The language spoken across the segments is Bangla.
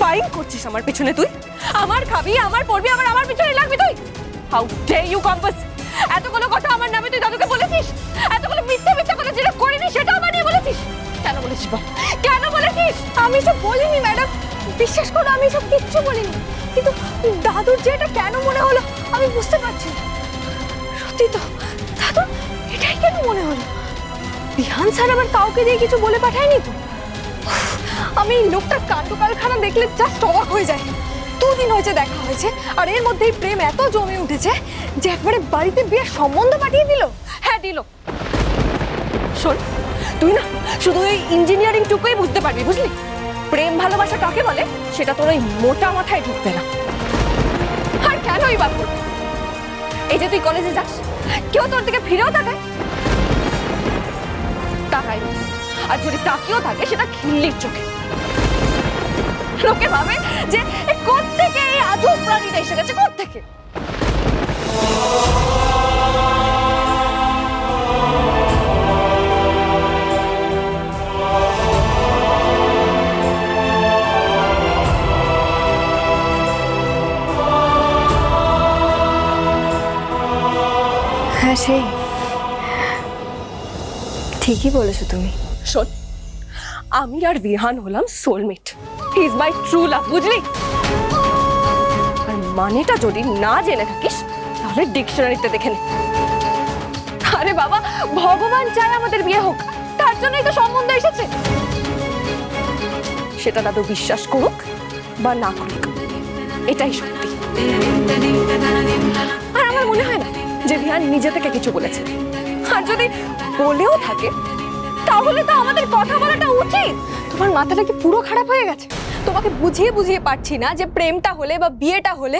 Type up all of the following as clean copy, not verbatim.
স্পাইং করছিস আমার পেছনে তুই? আমার খাবি, আমার পড়বি, আমার পিছনে লাগবি তুই? How dare you compass! এতগুলো কথা আমার নামে তুই দাদুকে বলেছিস, এতগুলো মিথ্যা কথা যেটা করিনি সেটাও বানিয়ে বলেছিস। কেন বলেছিস বল, কেন বলেছিস? আমি সব বলিনি ম্যাডাম, বিশ্বাস করো আমি সব কিচ্ছু বলিনি, কিন্তু দাদুর যে এটা কেন মনে হলো আমি বুঝতে পারছি। সত্যি তো দাদু এটাই কেন মনে হলো? বিহান স্যার আবার কাউকে দিয়ে কিছু বলে পাঠায়নি তো? আমি লোকটার কাণ্ড কারখানা দেখলে জাস্ট অবাক হয়ে যাই। 2 দিন হয়েছে দেখা হয়েছে, আর এর মধ্যেই প্রেম এত জমে উঠেছে যে একবারে বাড়িতে বিয়ের সম্বন্ধ পাঠিয়ে দিল। হ্যাঁ দিল। শোন, তুই না শুধু এই ইঞ্জিনিয়ারিং টুকুই বুঝতে পারবি, বুঝলি? প্রেম ভালোবাসা কাকে বলে সেটা তোর ওই মোটা মাথায় ঢুকবে না। আর কেনই বা করবি? এই যে তুই কলেজে যাস, কেউ তোর দিকে ফিরেও তাকায়? তাকায় না। আর যদি তাকিয়েও থাকে সেটা খিল্লির চোখে। লোকে ভাবে যে কোত্থেকে এই আজব প্রাণীটা এসে গেছে, কোত্থেকে। হ্যাঁ সেই ঠিকই বলেছো তুমি। শোন, আমি আর বিহান হলাম soulmate. He is my true love, বুঝলি? আর মানেটা যদি না জেনে থাকিস তাহলে ডিকশনারিতে দেখে নে। আরে বাবা, ভগবান চায় আমাদের বিয়ে হোক, তার জন্যই তো সম্বন্ধ এসেছে। সেটা দাদু বিশ্বাস করুক বা না করুক, এটাই সত্যি। আর আমার মনে হয় না যে বিহান নিজে থেকে কিছু বলেছে। আর যদি বলেও থাকে তাহলে তো আমাদের কথা বলাটা উচিত। তোমার মাথাটা কি পুরো খারাপ হয়ে গেছে? তোমাকে বুঝিয়ে বুঝিয়ে পারছি না যে প্রেমটা হলে বা বিয়েটা হলে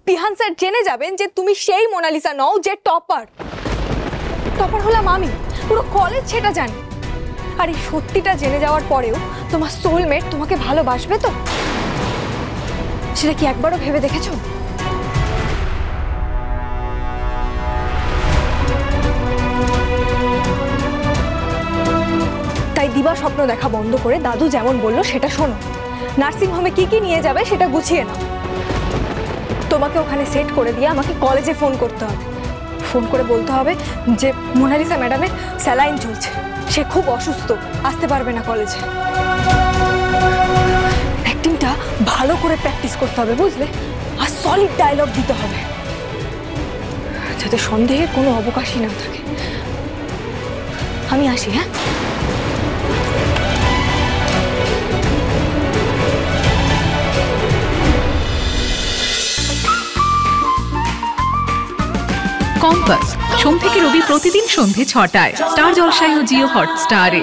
বিহান স্যার জেনে যাবেন যে তুমি সেই মোনালিসা নও যে টপার। টপার হলাম আমি, পুরো কলেজ সেটা জানি। আর এই সত্যিটা জেনে যাওয়ার পরেও তোমার সোলমেট তোমাকে ভালোবাসবে তো? সেটা কি একবারও ভেবে দেখেছো? তাই দিবা স্বপ্ন দেখা বন্ধ করে দাদু যেমন বললো সেটা শোনো। নার্সিং হোমে কি কি নিয়ে যাবে সেটা গুছিয়ে নাও। তোমাকে ওখানে সেট করে দিয়ে আমাকে কলেজে ফোন করতে হবে। ফোন করে বলতে হবে যে মোনালিসা ম্যাডামের স্যালাইন চলছে, সে খুব অসুস্থ, আসতে পারবে না কলেজে। অ্যাক্টিংটা ভালো করে প্র্যাকটিস করতে হবে, বুঝলে? আর সলিড ডায়লগ দিতে হবে যাতে সন্দেহের কোনো অবকাশই না থাকে। আমি আসি, হ্যাঁ? কম্পাস সোম থেকে রবি প্রতিদিন সন্ধ্যে ৬টায় স্টার জলসায় ও জিও হটস্টারে।